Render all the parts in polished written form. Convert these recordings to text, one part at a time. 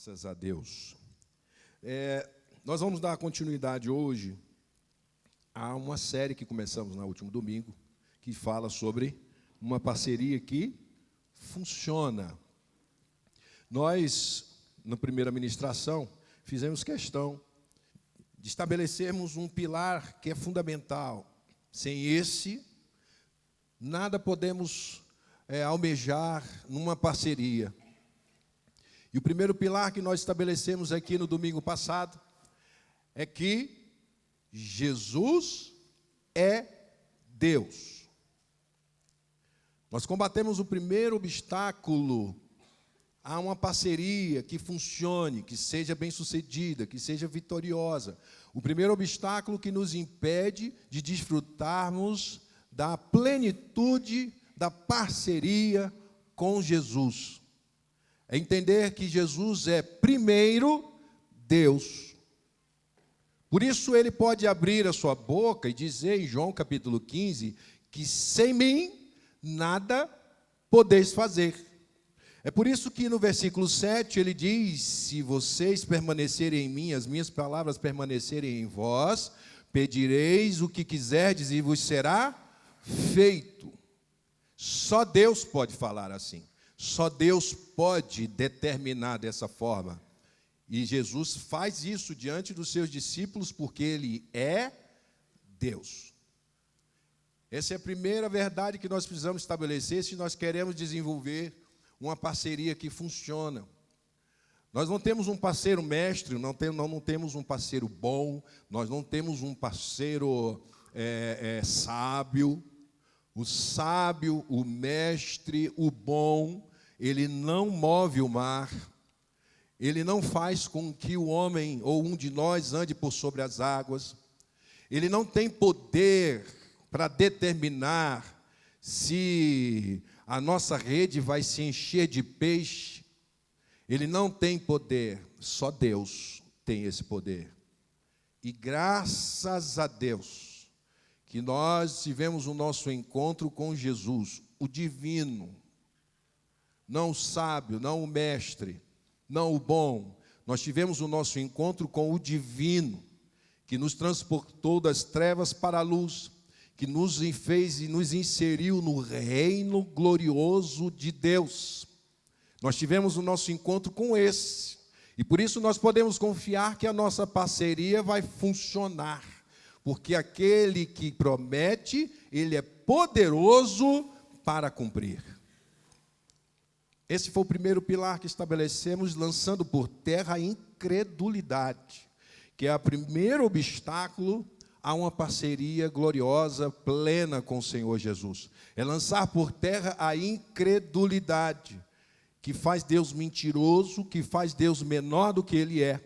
Graças a Deus. Nós vamos dar continuidade hoje a uma série que começamos no último domingo, que fala sobre uma parceria que funciona. Nós, na primeira ministração, fizemos questão de estabelecermos um pilar que é fundamental. Sem esse, nada podemos almejar numa parceria. E o primeiro pilar que nós estabelecemos aqui no domingo passado é que Jesus é Deus. Nós combatemos o primeiro obstáculo a uma parceria que funcione, que seja bem-sucedida, que seja vitoriosa. O primeiro obstáculo que nos impede de desfrutarmos da plenitude da parceria com Jesus. É entender que Jesus é primeiro Deus. Por isso ele pode abrir a sua boca e dizer em João capítulo 15, que sem mim nada podeis fazer. É por isso que no versículo 7 ele diz, se vocês permanecerem em mim, as minhas palavras permanecerem em vós, pedireis o que quiserdes e vos será feito. Só Deus pode falar assim. Só Deus pode determinar dessa forma. E Jesus faz isso diante dos seus discípulos porque Ele é Deus. Essa é a primeira verdade que nós precisamos estabelecer se nós queremos desenvolver uma parceria que funciona. Nós não temos um parceiro mestre, não temos um parceiro bom, nós não temos um parceiro sábio. O sábio, o mestre, o bom, ele não move o mar, ele não faz com que o homem ou um de nós ande por sobre as águas, ele não tem poder para determinar se a nossa rede vai se encher de peixe, ele não tem poder, só Deus tem esse poder. E graças a Deus, que nós tivemos o nosso encontro com Jesus, o divino, não o sábio, não o mestre, não o bom. Nós tivemos o nosso encontro com o divino, que nos transportou das trevas para a luz, que nos fez e nos inseriu no reino glorioso de Deus. Nós tivemos o nosso encontro com esse, e por isso nós podemos confiar que a nossa parceria vai funcionar. Porque aquele que promete, ele é poderoso para cumprir. Esse foi o primeiro pilar que estabelecemos, lançando por terra a incredulidade, que é o primeiro obstáculo a uma parceria gloriosa, plena com o Senhor Jesus. É lançar por terra a incredulidade, que faz Deus mentiroso, que faz Deus menor do que Ele é.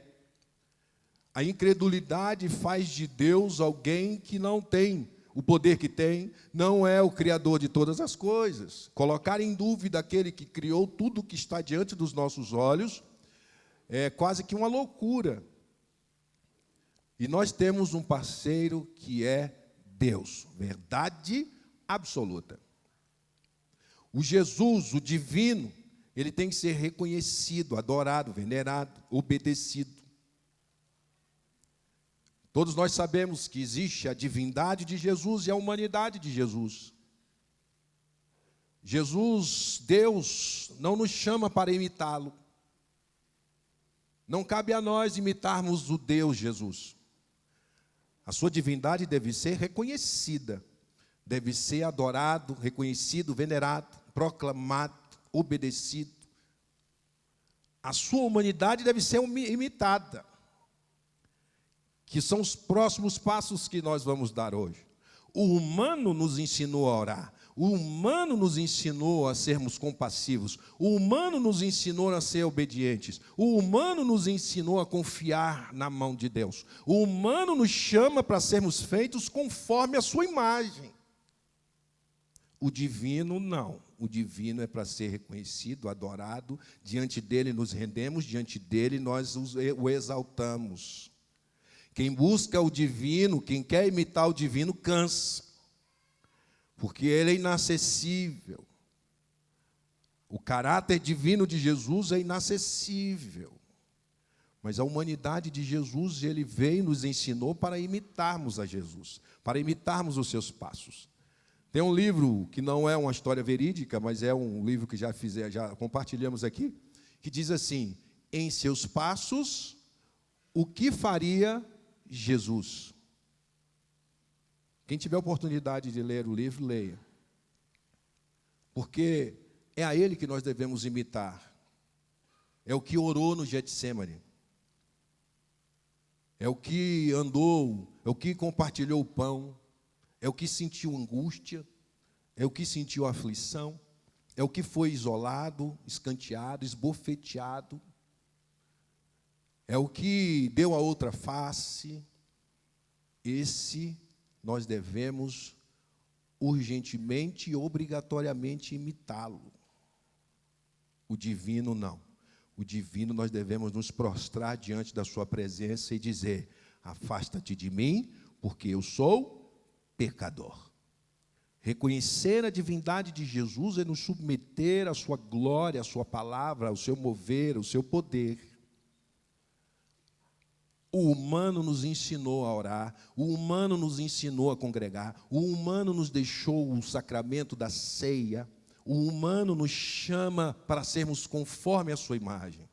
A incredulidade faz de Deus alguém que não tem o poder que tem, não é o Criador de todas as coisas. Colocar em dúvida aquele que criou tudo que está diante dos nossos olhos é quase que uma loucura. E nós temos um parceiro que é Deus, verdade absoluta. O Jesus, o divino, ele tem que ser reconhecido, adorado, venerado, obedecido. Todos nós sabemos que existe a divindade de Jesus e a humanidade de Jesus. Jesus, Deus, não nos chama para imitá-lo. Não cabe a nós imitarmos o Deus Jesus. A sua divindade deve ser reconhecida, deve ser adorado, reconhecido, venerado, proclamado, obedecido. A sua humanidade deve ser imitada, que são os próximos passos que nós vamos dar hoje. O humano nos ensinou a orar, o humano nos ensinou a sermos compassivos, o humano nos ensinou a ser obedientes, o humano nos ensinou a confiar na mão de Deus, o humano nos chama para sermos feitos conforme a sua imagem. O divino não, o divino é para ser reconhecido, adorado, diante dele nos rendemos, diante dele nós o exaltamos. Quem busca o divino, quem quer imitar o divino, cansa, porque ele é inacessível. O caráter divino de Jesus é inacessível. Mas a humanidade de Jesus, ele veio e nos ensinou para imitarmos a Jesus, para imitarmos os seus passos. Tem um livro que não é uma história verídica, mas é um livro que já compartilhamos aqui, que diz assim: em seus passos, o que faria Jesus? Quem tiver oportunidade de ler o livro, leia. Porque é a ele que nós devemos imitar. É o que orou no Getsêmani. É o que andou, é o que compartilhou o pão, é o que sentiu angústia, é o que sentiu aflição, é o que foi isolado, escanteado, esbofeteado, é o que deu a outra face. Esse nós devemos urgentemente e obrigatoriamente imitá-lo. O divino não. O divino nós devemos nos prostrar diante da sua presença e dizer: afasta-te de mim, porque eu sou pecador. Reconhecer a divindade de Jesus é nos submeter à sua glória, à sua palavra, ao seu mover, ao seu poder. O humano nos ensinou a orar, o humano nos ensinou a congregar, o humano nos deixou o sacramento da ceia, o humano nos chama para sermos conforme a sua imagem.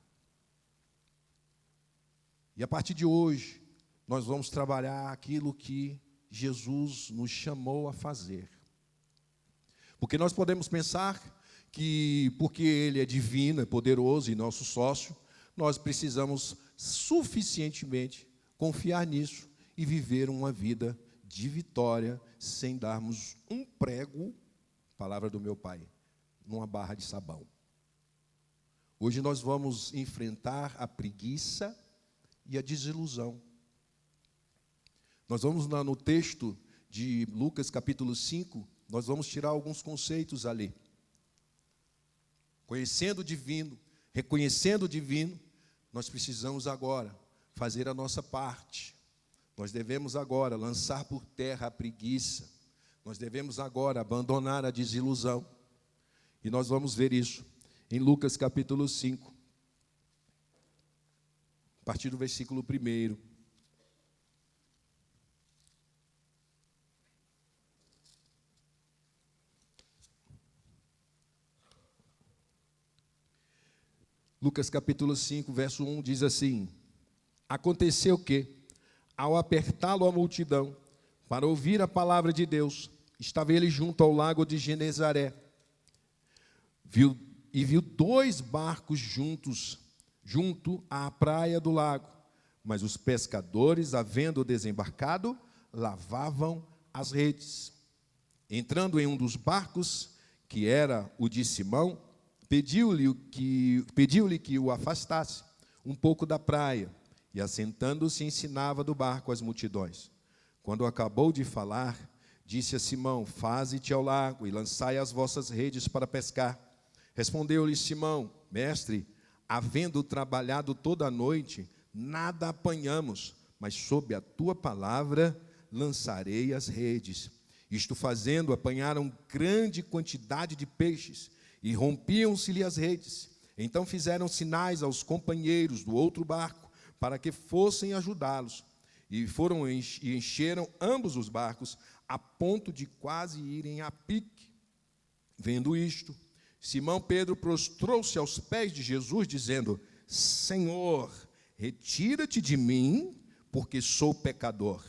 E a partir de hoje, nós vamos trabalhar aquilo que Jesus nos chamou a fazer. Porque nós podemos pensar que, porque Ele é divino, é poderoso e nosso sócio, nós precisamos suficientemente confiar nisso e viver uma vida de vitória, sem darmos um prego, palavra do meu pai, numa barra de sabão. Hoje nós vamos enfrentar a preguiça e a desilusão. Nós vamos no texto de Lucas capítulo 5, nós vamos tirar alguns conceitos ali. Conhecendo o divino, reconhecendo o divino, nós precisamos agora fazer a nossa parte. Nós devemos agora lançar por terra a preguiça. Nós devemos agora abandonar a desilusão. E nós vamos ver isso em Lucas capítulo 5, a partir do versículo 1. Lucas capítulo 5, verso 1 diz assim: aconteceu que, ao apertá-lo a multidão, para ouvir a palavra de Deus, estava ele junto ao lago de Genezaré. Viu 2 barcos junto à praia do lago, mas os pescadores, havendo desembarcado, lavavam as redes. Entrando em um dos barcos, que era o de Simão, pediu-lhe que o afastasse um pouco da praia, e assentando-se ensinava do barco as multidões. Quando acabou de falar, disse a Simão: faze-te ao lago e lançai as vossas redes para pescar. Respondeu-lhe Simão: mestre, havendo trabalhado toda a noite, nada apanhamos, mas sob a tua palavra lançarei as redes. Isto fazendo, apanharam grande quantidade de peixes, e rompiam-se-lhe as redes. Então fizeram sinais aos companheiros do outro barco, para que fossem ajudá-los. E encheram ambos os barcos, a ponto de quase irem a pique. Vendo isto, Simão Pedro prostrou-se aos pés de Jesus, dizendo: Senhor, retira-te de mim, porque sou pecador.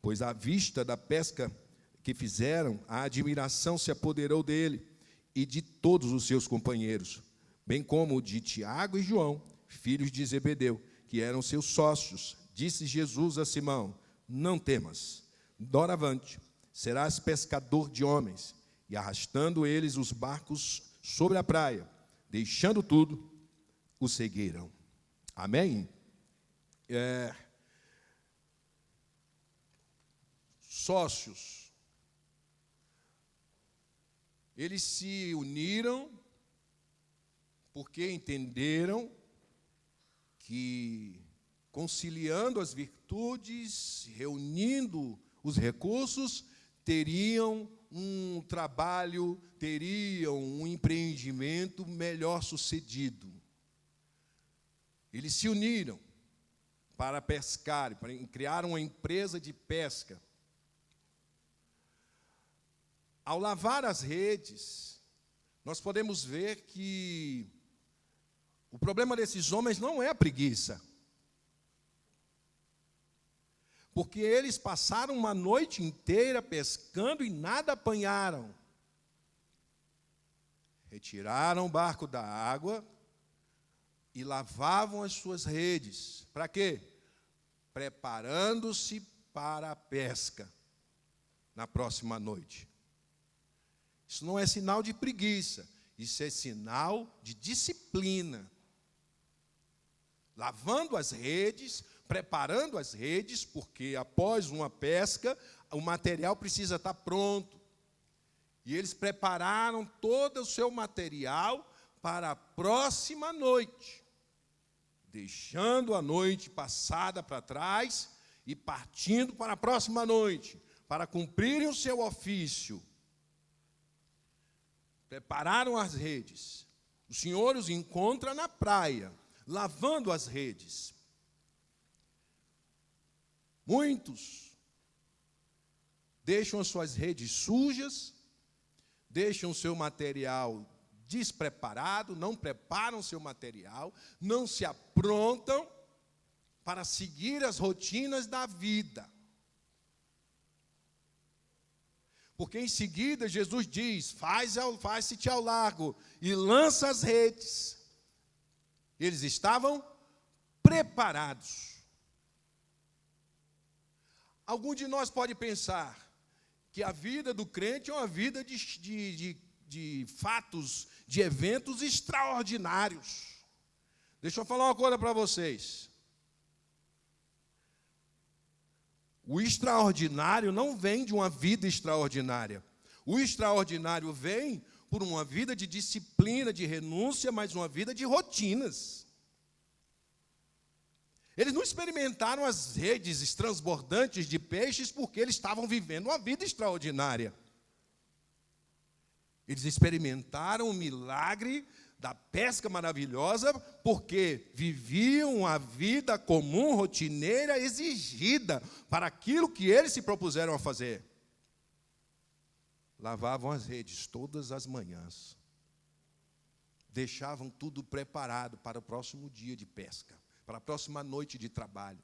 Pois à vista da pesca que fizeram, a admiração se apoderou dele e de todos os seus companheiros, bem como de Tiago e João, filhos de Zebedeu, que eram seus sócios. Disse Jesus a Simão: não temas, doravante serás pescador de homens. E arrastando eles os barcos sobre a praia, deixando tudo, o seguiram. Amém? Sócios. Eles se uniram porque entenderam que, conciliando as virtudes, reunindo os recursos, teriam um trabalho, teriam um empreendimento melhor sucedido. Eles se uniram para pescar, para criar uma empresa de pesca. Ao lavar as redes, nós podemos ver que o problema desses homens não é a preguiça. Porque eles passaram uma noite inteira pescando e nada apanharam. Retiraram o barco da água e lavavam as suas redes. Para quê? Preparando-se para a pesca na próxima noite. Isso não é sinal de preguiça, isso é sinal de disciplina. Lavando as redes, preparando as redes, porque após uma pesca, o material precisa estar pronto. E eles prepararam todo o seu material para a próxima noite, deixando a noite passada para trás e partindo para a próxima noite, para cumprirem o seu ofício. Prepararam as redes. O Senhor os encontra na praia, lavando as redes. Muitos deixam as suas redes sujas, deixam o seu material despreparado, não preparam o seu material, não se aprontam para seguir as rotinas da vida. Porque em seguida Jesus diz, faz-se-te ao largo e lança as redes. Eles estavam preparados. Algum de nós pode pensar que a vida do crente é uma vida de fatos, de eventos extraordinários. Deixa eu falar uma coisa para vocês. O extraordinário não vem de uma vida extraordinária. O extraordinário vem por uma vida de disciplina, de renúncia, mas uma vida de rotinas. Eles não experimentaram as redes transbordantes de peixes porque eles estavam vivendo uma vida extraordinária. Eles experimentaram o milagre da pesca maravilhosa porque viviam a vida comum, rotineira, exigida para aquilo que eles se propuseram a fazer. Lavavam as redes todas as manhãs. Deixavam tudo preparado para o próximo dia de pesca, para a próxima noite de trabalho.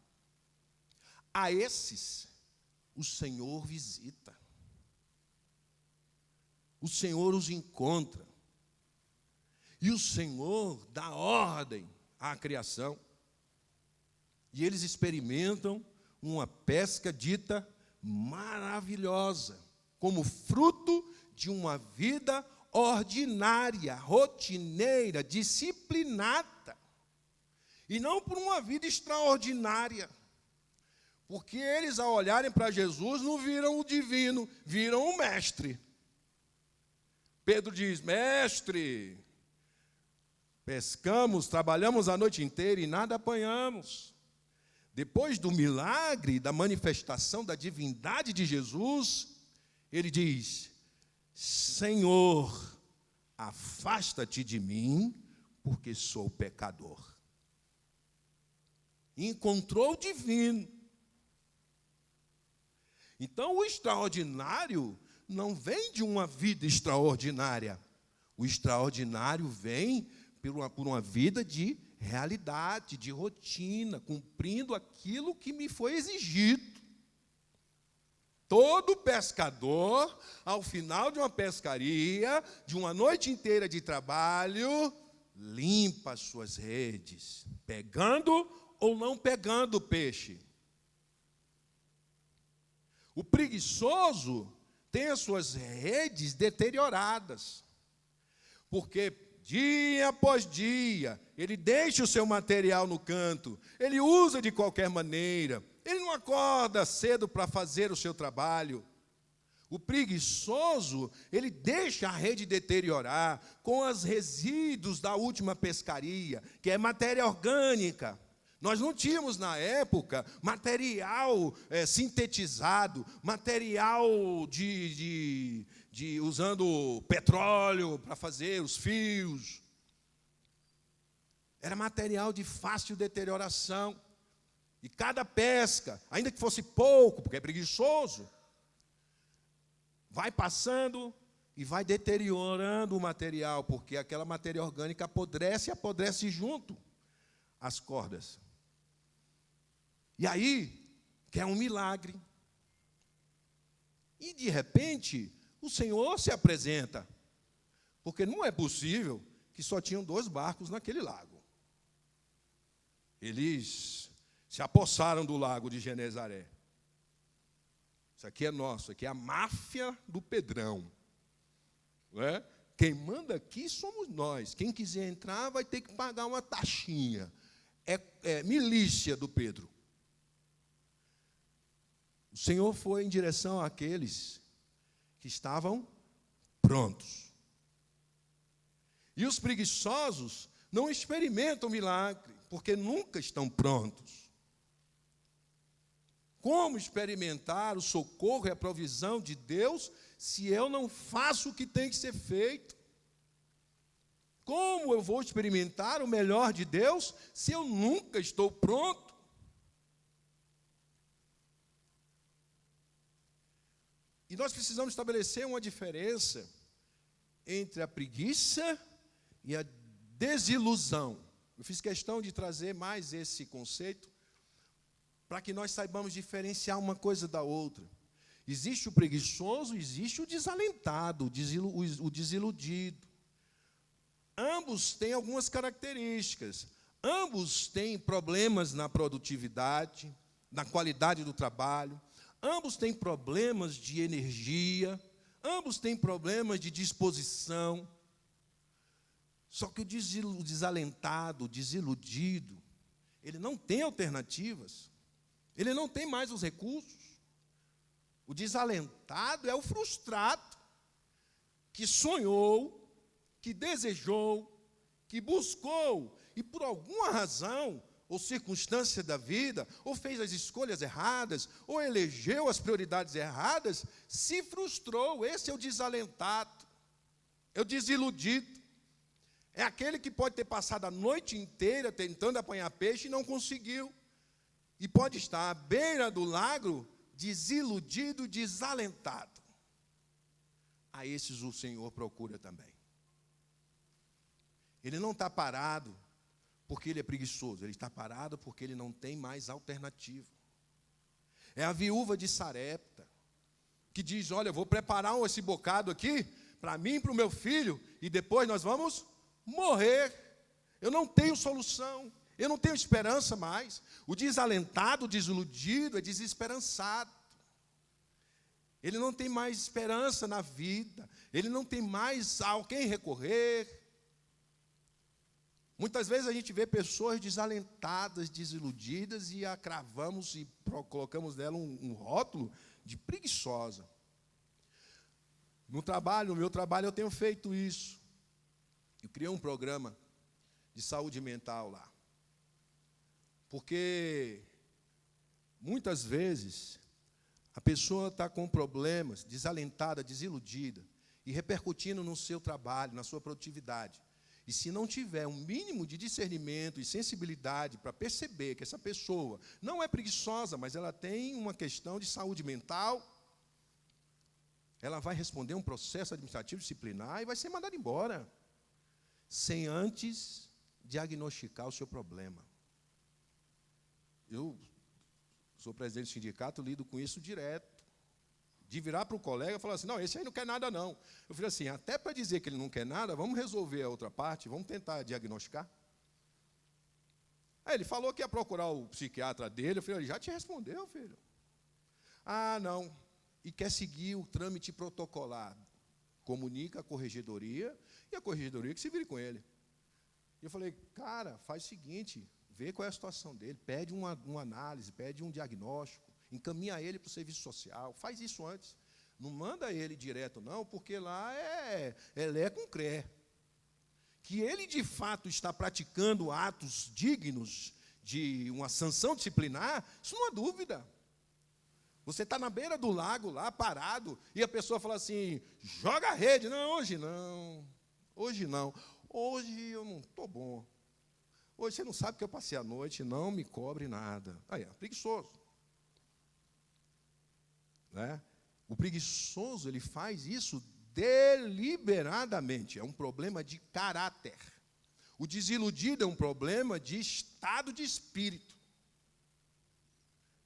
A esses, o Senhor visita. O Senhor os encontra. E o Senhor dá ordem à criação. E eles experimentam uma pesca dita maravilhosa, como fruto de uma vida ordinária, rotineira, disciplinada. E não por uma vida extraordinária. Porque eles, ao olharem para Jesus, não viram o divino, viram o mestre. Pedro diz, mestre, pescamos, trabalhamos a noite inteira e nada apanhamos. Depois do milagre, da manifestação da divindade de Jesus, ele diz, Senhor, afasta-te de mim, porque sou pecador. Encontrou o divino. Então, o extraordinário não vem de uma vida extraordinária. O extraordinário vem por uma vida de realidade, de rotina, cumprindo aquilo que me foi exigido. Todo pescador, ao final de uma pescaria, de uma noite inteira de trabalho, limpa as suas redes, pegando ou não pegando peixe. O preguiçoso tem as suas redes deterioradas, porque dia após dia ele deixa o seu material no canto, ele usa de qualquer maneira, ele não acorda cedo para fazer o seu trabalho. O preguiçoso, ele deixa a rede deteriorar com os resíduos da última pescaria, que é matéria orgânica. Nós não tínhamos, na época, material sintetizado, material usando petróleo para fazer os fios. Era material de fácil deterioração. E cada pesca, ainda que fosse pouco, porque é preguiçoso, vai passando e vai deteriorando o material, porque aquela matéria orgânica apodrece e apodrece junto as cordas. E aí, quer um milagre. E, de repente, o Senhor se apresenta, porque não é possível que só tinham 2 barcos naquele lago. Eles se apossaram do lago de Genezaré. Isso aqui é nosso, isso aqui é a máfia do Pedrão. Não é? Quem manda aqui somos nós. Quem quiser entrar vai ter que pagar uma taxinha. É milícia do Pedro. O Senhor foi em direção àqueles que estavam prontos. E os preguiçosos não experimentam milagre, porque nunca estão prontos. Como experimentar o socorro e a provisão de Deus se eu não faço o que tem que ser feito? Como eu vou experimentar o melhor de Deus se eu nunca estou pronto? E nós precisamos estabelecer uma diferença entre a preguiça e a desilusão. Eu fiz questão de trazer mais esse conceito para que nós saibamos diferenciar uma coisa da outra. Existe o preguiçoso, existe o desalentado, o desiludido. Ambos têm algumas características. Ambos têm problemas na produtividade, na qualidade do trabalho. Ambos têm problemas de energia. Ambos têm problemas de disposição. Só que o desalentado, o desiludido, ele não tem alternativas. Ele não tem mais os recursos. O desalentado é o frustrado, que sonhou, que desejou, que buscou, e por alguma razão ou circunstância da vida, ou fez as escolhas erradas, ou elegeu as prioridades erradas, se frustrou. Esse é o desalentado, é o desiludido. É aquele que pode ter passado a noite inteira tentando apanhar peixe e não conseguiu. E pode estar à beira do lago, desiludido, desalentado. A esses o Senhor procura também. Ele não está parado porque ele é preguiçoso, ele está parado porque ele não tem mais alternativa. É a viúva de Sarepta, que diz, olha, eu vou preparar esse bocado aqui, para mim e para o meu filho, e depois nós vamos morrer. Eu não tenho solução, eu não tenho esperança mais. O desalentado, o desiludido, é desesperançado. Ele não tem mais esperança na vida, ele não tem mais a quem recorrer. Muitas vezes a gente vê pessoas desalentadas, desiludidas, e a cravamos e colocamos nela um rótulo de preguiçosa. No meu trabalho, eu tenho feito isso. Eu criei um programa de saúde mental lá. Porque, muitas vezes, a pessoa está com problemas, desalentada, desiludida, e repercutindo no seu trabalho, na sua produtividade. E se não tiver um mínimo de discernimento e sensibilidade para perceber que essa pessoa não é preguiçosa, mas ela tem uma questão de saúde mental, ela vai responder um processo administrativo disciplinar e vai ser mandada embora, sem antes diagnosticar o seu problema. Eu sou presidente do sindicato, lido com isso direto. De virar para o colega e falar assim, não, esse aí não quer nada, não. Eu falei assim, até para dizer que ele não quer nada, vamos resolver a outra parte, vamos tentar diagnosticar. Aí ele falou que ia procurar o psiquiatra dele, eu falei, ele já te respondeu, filho. Ah, não. E quer seguir o trâmite protocolar. Comunica a corregedoria, e a corregedoria que se vire com ele. E eu falei, cara, faz o seguinte, vê qual é a situação dele, pede uma análise, pede um diagnóstico, encaminha ele para o serviço social, faz isso antes. Não manda ele direto, não, porque lá é com cré. Que ele, de fato, está praticando atos dignos de uma sanção disciplinar, isso não há dúvida. Você está na beira do lago lá, parado, e a pessoa fala assim, joga a rede. Não, hoje não. Hoje não. Hoje eu não estou bom. Hoje você não sabe que eu passei a noite, não me cobre nada. Aí, preguiçoso. Né? O preguiçoso, ele faz isso deliberadamente. É um problema de caráter. O desiludido é um problema de estado de espírito.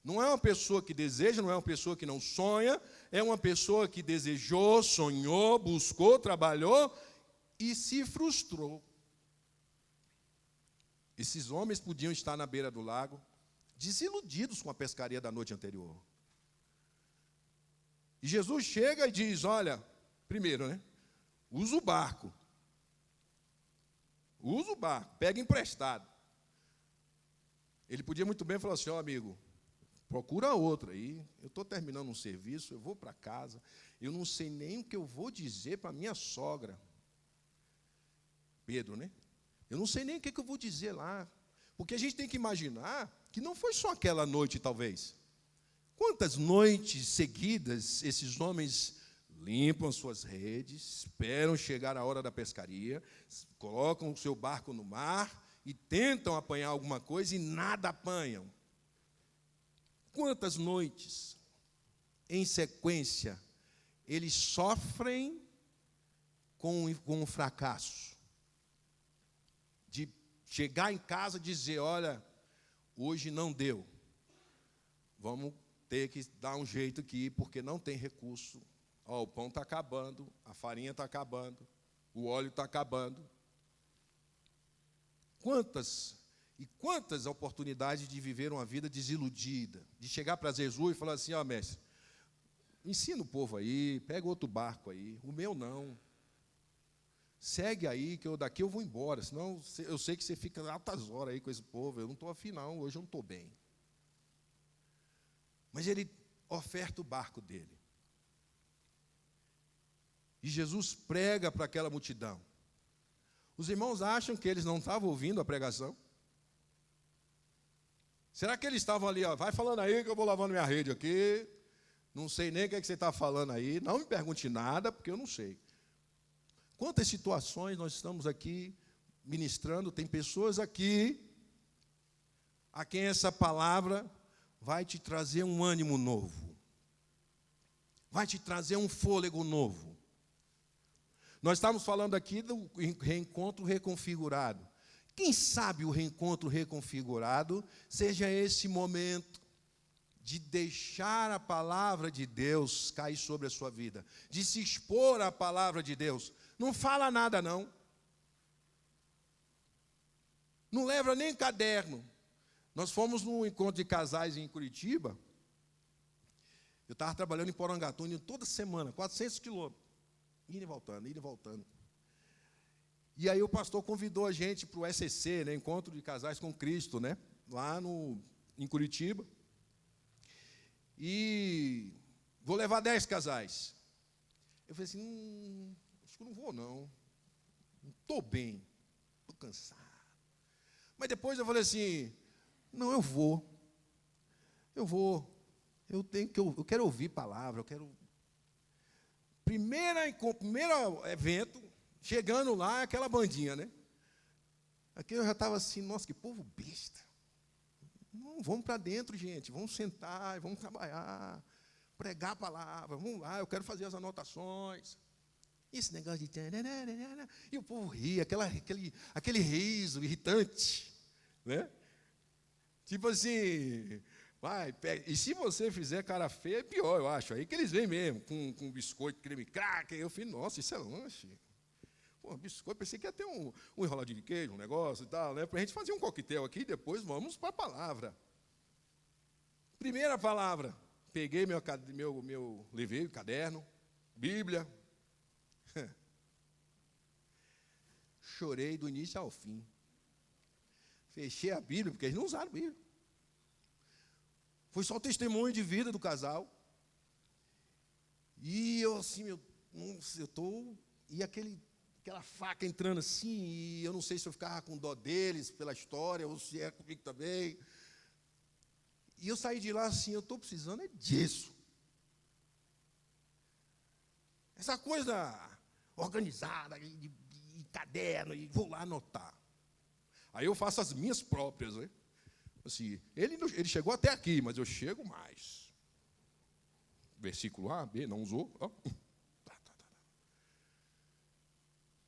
Não é uma pessoa que deseja, não é uma pessoa que não sonha, é uma pessoa que desejou, sonhou, buscou, trabalhou e se frustrou. Esses homens podiam estar na beira do lago, desiludidos com a pescaria da noite anterior. E Jesus chega e diz, olha, primeiro, né? Usa o barco. Usa o barco, pega emprestado. Ele podia muito bem falar assim, ó amigo, procura outra aí. Eu estou terminando um serviço, eu vou para casa, eu não sei nem o que eu vou dizer para minha sogra. Pedro, né? Eu não sei nem o que eu vou dizer lá. Porque a gente tem que imaginar que não foi só aquela noite, talvez. Quantas noites seguidas esses homens limpam suas redes, esperam chegar a hora da pescaria, colocam o seu barco no mar e tentam apanhar alguma coisa e nada apanham. Quantas noites, em sequência, eles sofrem com o fracasso de chegar em casa e dizer, olha, hoje não deu, vamos ter que dar um jeito aqui, porque não tem recurso. Ó, o pão está acabando, a farinha está acabando, o óleo está acabando. Quantas oportunidades de viver uma vida desiludida, de chegar para Jesus e falar assim, ó, mestre, ensina o povo aí, pega outro barco aí, o meu não. Segue aí, que daqui eu vou embora, senão eu sei que você fica altas horas aí com esse povo, eu não estou afim não, hoje eu não estou bem. Mas ele oferta o barco dele. E Jesus prega para aquela multidão. Os irmãos acham que eles não estavam ouvindo a pregação? Será que eles estavam ali, ó, vai falando aí que eu vou lavando minha rede aqui, não sei nem o que é que você está falando aí, não me pergunte nada, porque eu não sei. Quantas situações nós estamos aqui ministrando, tem pessoas aqui a quem essa palavra vai te trazer um ânimo novo, vai te trazer um fôlego novo. Nós estamos falando aqui do reencontro reconfigurado. Quem sabe o reencontro reconfigurado seja esse momento de deixar a palavra de Deus cair sobre a sua vida, de se expor à palavra de Deus. Não fala nada, não. Não leva nem caderno. Nós fomos num encontro de casais em Curitiba. Eu estava trabalhando em Porangatuba toda semana, 400 quilômetros. Indo e voltando, indo e voltando. E aí o pastor convidou a gente para o SCC, né, Encontro de Casais com Cristo, né, lá em Curitiba. E vou levar 10 casais. Eu falei assim, acho que não vou não. Não estou bem, estou cansado. Mas depois eu falei assim, não, eu vou. Eu quero ouvir palavra, eu quero. Primeiro evento, chegando lá, aquela bandinha, né? Aqui eu já estava assim, nossa, que povo besta. Não, vamos para dentro, gente, vamos sentar, vamos trabalhar, pregar a palavra, vamos lá, eu quero fazer as anotações. Esse negócio de... E o povo ria, aquele riso irritante, né? Tipo assim, vai, pega. E se você fizer cara feia, é pior, eu acho. Aí que eles vêm mesmo, com biscoito, creme cracker. Eu falei, nossa, isso é lanche. Pô, biscoito, pensei que ia ter um enroladinho de queijo, um negócio e tal, né? Para a gente fazer um coquetel aqui, depois vamos para a palavra. Primeira palavra, peguei levei o caderno, Bíblia. Chorei do início ao fim. Fechei a Bíblia, porque eles não usaram a Bíblia. Foi só o testemunho de vida do casal. E eu assim, eu estou... E aquela faca entrando assim, e eu não sei se eu ficava com dó deles pela história, ou se é comigo também. E eu saí de lá assim, eu estou precisando disso. Essa coisa organizada, de caderno, e vou lá anotar. Aí eu faço as minhas próprias, né? Assim, ele chegou até aqui, mas eu chego mais. Versículo A, B, não usou. Ó.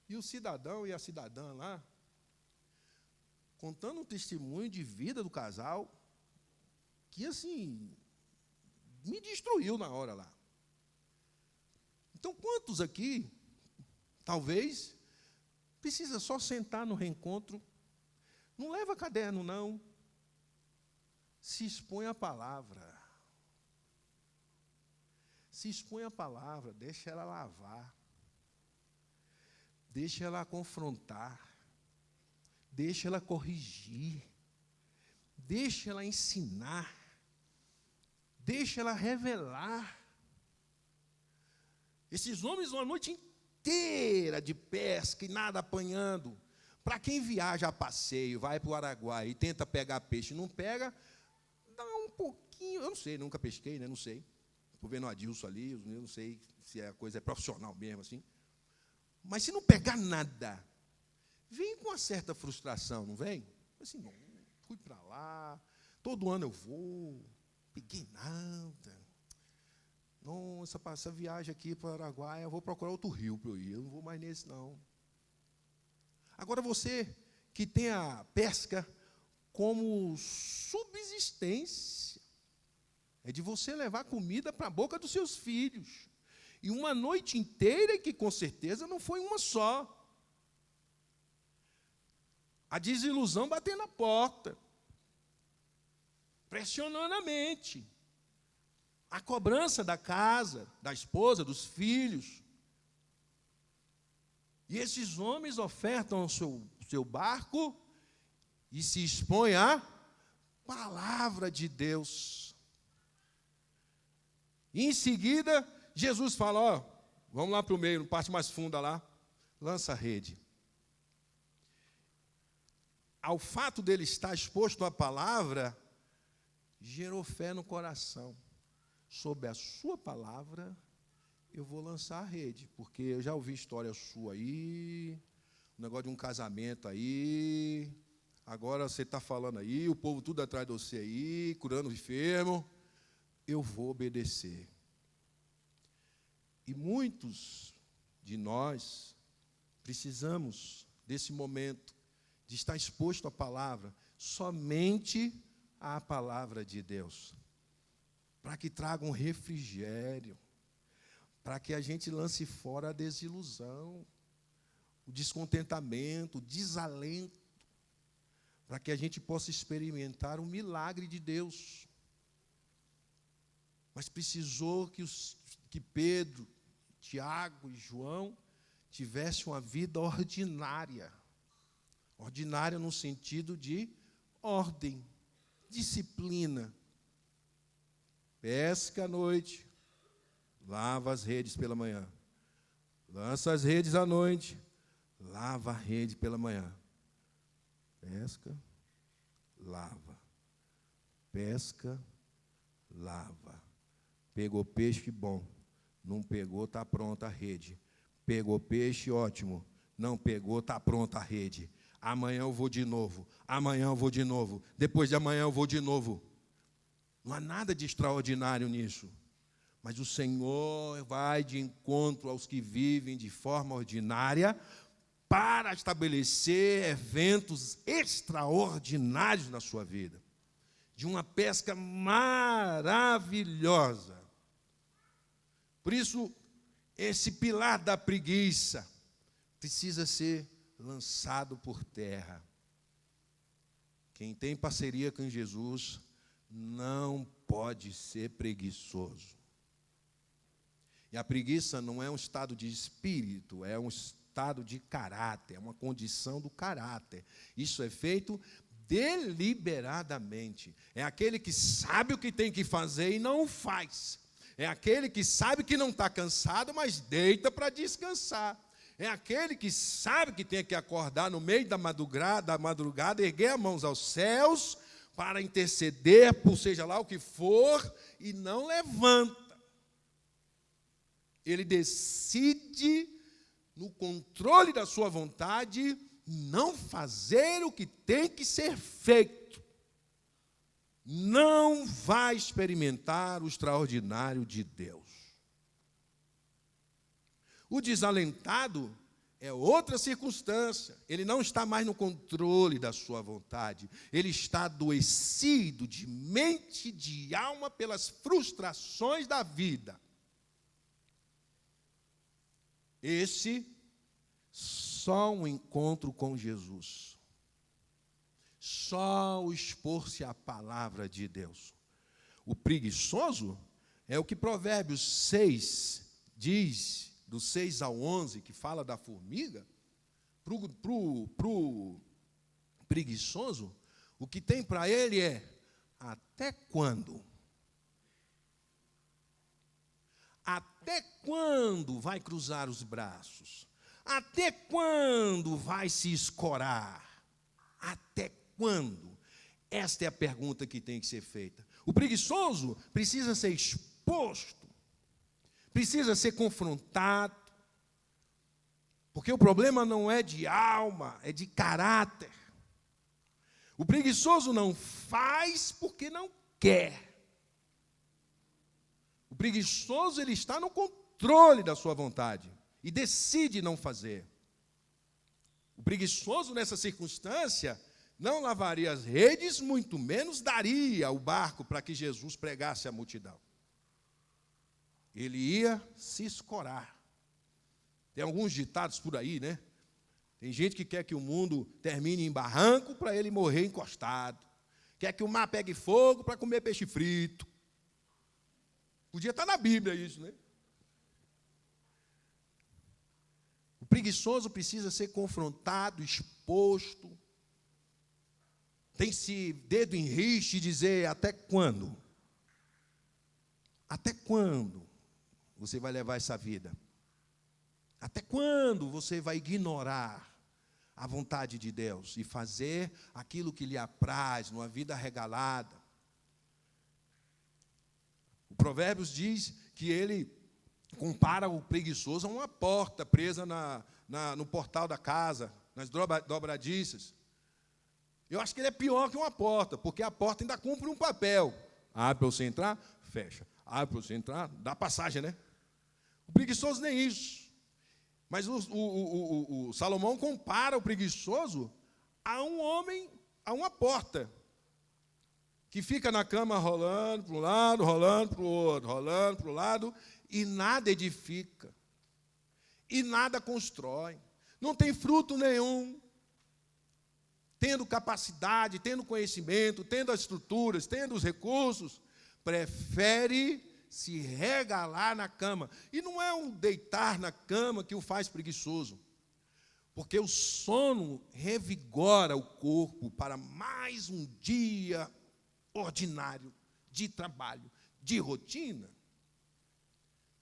E o cidadão e a cidadã lá, contando um testemunho de vida do casal, que, assim, me destruiu na hora lá. Então, quantos aqui, talvez, precisa só sentar no reencontro, não leva caderno, não, se expõe à palavra. Se expõe à palavra, deixa ela lavar, deixa ela confrontar, deixa ela corrigir, deixa ela ensinar, deixa ela revelar. Esses homens, uma noite inteira de pesca e nada apanhando. Para quem viaja a passeio, vai para o Araguaia e tenta pegar peixe, não pega, dá um pouquinho, eu não sei, nunca pesquei, né, não sei. Estou vendo o Adilson ali, eu não sei se a coisa é profissional mesmo, assim. Mas se não pegar nada, vem com uma certa frustração, não vem? Assim, não, fui para lá, todo ano eu vou, peguei nada. Não, essa viagem aqui para o Araguaia, eu vou procurar outro rio para eu ir, eu não vou mais nesse, não. Agora, você que tem a pesca como subsistência, é de você levar comida para a boca dos seus filhos. E uma noite inteira, que com certeza não foi uma só. A desilusão batendo na porta, pressionando a mente. A cobrança da casa, da esposa, dos filhos. E esses homens ofertam o seu barco e se expõem à palavra de Deus. E em seguida, Jesus fala, ó, vamos lá para o meio, na parte mais funda lá, lança a rede. Ao fato dele estar exposto à palavra, gerou fé no coração. Sob a sua palavra, eu vou lançar a rede, porque eu já ouvi história sua aí, um negócio de um casamento aí, agora você está falando aí, o povo tudo atrás de você aí, curando o enfermo, eu vou obedecer. E muitos de nós precisamos desse momento, de estar exposto à palavra, somente à palavra de Deus, para que traga um refrigério, para que a gente lance fora a desilusão, o descontentamento, o desalento, para que a gente possa experimentar o milagre de Deus. Mas precisou que Pedro, Tiago e João tivessem uma vida ordinária. Ordinária no sentido de ordem, disciplina. Pesca à noite, lava as redes pela manhã. Lança as redes à noite, lava a rede pela manhã. Pesca, lava. Pesca, lava. Pegou peixe, bom. Não pegou, está pronta a rede. Pegou peixe, ótimo. Não pegou, está pronta a rede. Amanhã eu vou de novo. Amanhã eu vou de novo. Depois de amanhã eu vou de novo. Não há nada de extraordinário nisso. Mas o Senhor vai de encontro aos que vivem de forma ordinária para estabelecer eventos extraordinários na sua vida. De uma pesca maravilhosa. Por isso, esse pilar da preguiça precisa ser lançado por terra. Quem tem parceria com Jesus não pode ser preguiçoso. E a preguiça não é um estado de espírito, é um estado de caráter, é uma condição do caráter. Isso é feito deliberadamente. É aquele que sabe o que tem que fazer e não o faz. É aquele que sabe que não está cansado, mas deita para descansar. É aquele que sabe que tem que acordar no meio da madrugada, erguer as mãos aos céus para interceder por seja lá o que for, e não levanta. Ele decide, no controle da sua vontade, não fazer o que tem que ser feito, não vai experimentar o extraordinário de Deus. O desalentado é outra circunstância. Ele não está mais no controle da sua vontade. Ele está adoecido de mente e de alma pelas frustrações da vida. Esse só um encontro com Jesus. Só o expor-se à palavra de Deus. O preguiçoso é o que Provérbios 6 diz, do 6 ao 11, que fala da formiga. Pro preguiçoso, o que tem para ele é: até quando? Até quando vai cruzar os braços? Até quando vai se escorar? Até quando? Esta é a pergunta que tem que ser feita. O preguiçoso precisa ser exposto, precisa ser confrontado, porque o problema não é de alma, é de caráter. O preguiçoso não faz porque não quer. O preguiçoso, ele está no controle da sua vontade e decide não fazer. O preguiçoso, nessa circunstância, não lavaria as redes, muito menos daria o barco para que Jesus pregasse à multidão. Ele ia se escorar. Tem alguns ditados por aí, né? Tem gente que quer que o mundo termine em barranco para ele morrer encostado. Quer que o mar pegue fogo para comer peixe frito. Podia estar na Bíblia isso, né? O preguiçoso precisa ser confrontado, exposto. Tem esse dedo em riste e dizer: até quando? Até quando você vai levar essa vida? Até quando você vai ignorar a vontade de Deus e fazer aquilo que lhe apraz, numa vida regalada? O Provérbios diz que ele compara o preguiçoso a uma porta presa no portal da casa, nas dobradiças. Eu acho que ele é pior que uma porta, porque a porta ainda cumpre um papel. Abre para você entrar, fecha. Abre para você entrar, dá passagem, né? O preguiçoso nem isso. Mas o Salomão compara o preguiçoso a um homem, a uma porta, que fica na cama rolando para um lado, rolando para o outro, rolando para o lado, e nada edifica, e nada constrói, não tem fruto nenhum. Tendo capacidade, tendo conhecimento, tendo as estruturas, tendo os recursos, prefere se regalar na cama. E não é um deitar na cama que o faz preguiçoso, porque o sono revigora o corpo para mais um dia ordinário de trabalho, de rotina.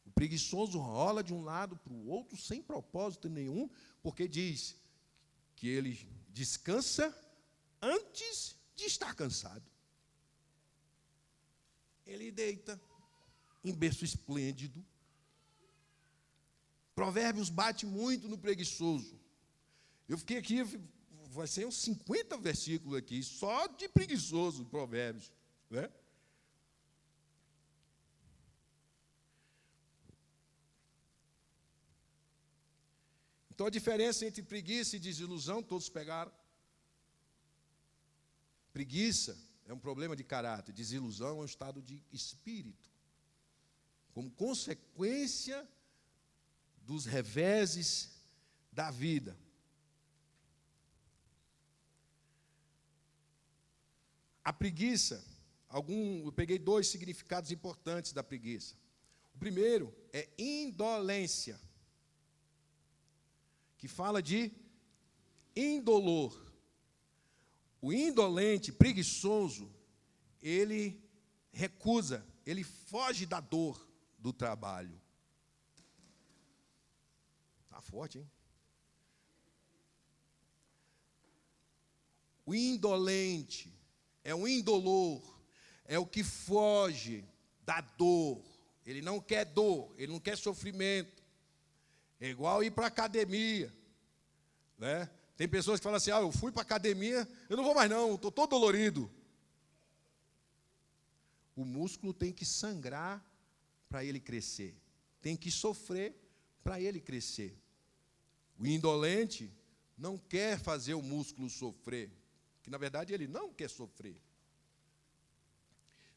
O preguiçoso rola de um lado para o outro sem propósito nenhum, porque diz que ele descansa antes de estar cansado. Ele deita em berço esplêndido. Provérbios bate muito no preguiçoso. Eu fiquei aqui, vai ser uns 50 versículos aqui, só de preguiçoso, Provérbios, né? Então, a diferença entre preguiça e desilusão, todos pegaram. Preguiça é um problema de caráter, desilusão é um estado de espírito, como consequência dos reveses da vida. A preguiça, eu peguei 2 significados importantes da preguiça. O primeiro é indolência, que fala de indolor. O indolente, preguiçoso, ele recusa, ele foge da dor do trabalho. Está forte, hein? O indolente é o indolor, é o que foge da dor. Ele não quer dor, ele não quer sofrimento. É igual ir para a academia, né? Tem pessoas que falam assim, eu fui para a academia, eu não vou mais não, estou todo dolorido. O músculo tem que sangrar para ele crescer. Tem que sofrer para ele crescer. O indolente não quer fazer o músculo sofrer, que na verdade ele não quer sofrer.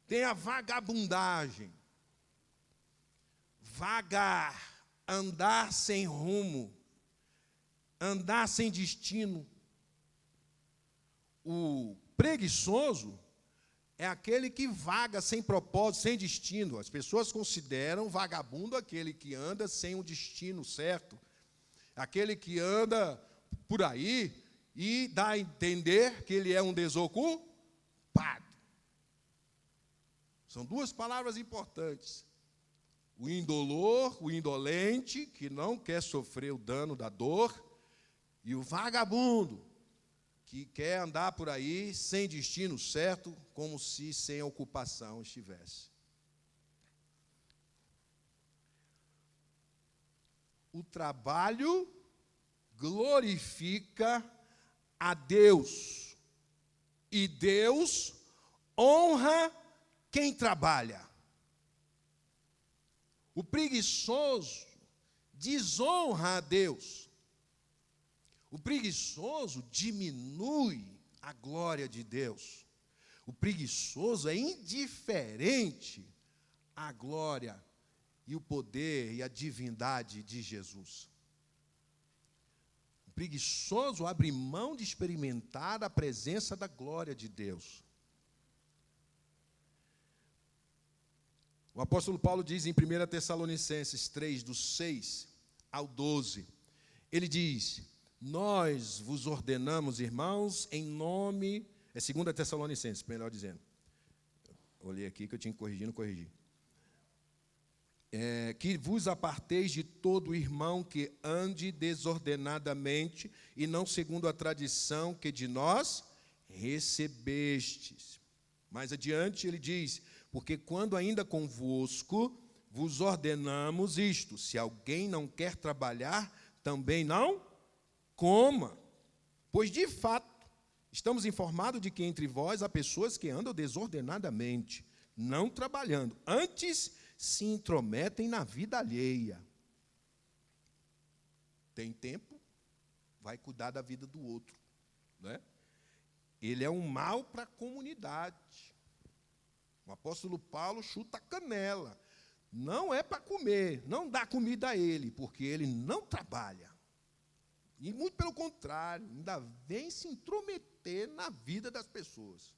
Tem a vagabundagem. Vagar, andar sem rumo, andar sem destino. O preguiçoso é aquele que vaga sem propósito, sem destino. As pessoas consideram vagabundo aquele que anda sem um destino certo. Aquele que anda por aí e dá a entender que ele é um desocupado. São duas palavras importantes. O indolor, o indolente, que não quer sofrer o dano da dor, e o vagabundo, que quer andar por aí sem destino certo, como se sem ocupação estivesse. O trabalho glorifica a Deus, e Deus honra quem trabalha. O preguiçoso desonra a Deus. O preguiçoso diminui a glória de Deus. O preguiçoso é indiferente à glória e o poder e a divindade de Jesus. O preguiçoso abre mão de experimentar a presença da glória de Deus. O apóstolo Paulo diz em 1 Tessalonicenses 3, do 6 ao 12, ele diz, nós vos ordenamos, irmãos, em nome... É 2 Tessalonicenses, melhor dizendo. Olhei aqui que eu tinha que corrigir, não corrigi. Que vos aparteis de todo irmão que ande desordenadamente e não segundo a tradição que de nós recebestes. Mais adiante ele diz, porque quando ainda convosco vos ordenamos isto, se alguém não quer trabalhar, também não coma. Pois de fato, estamos informados de que entre vós há pessoas que andam desordenadamente, não trabalhando, antes se intrometem na vida alheia. Tem tempo, vai cuidar da vida do outro, né? Ele é um mal para a comunidade. O apóstolo Paulo chuta a canela. Não é para comer, não dá comida a ele, porque ele não trabalha. E muito pelo contrário, ainda vem se intrometer na vida das pessoas.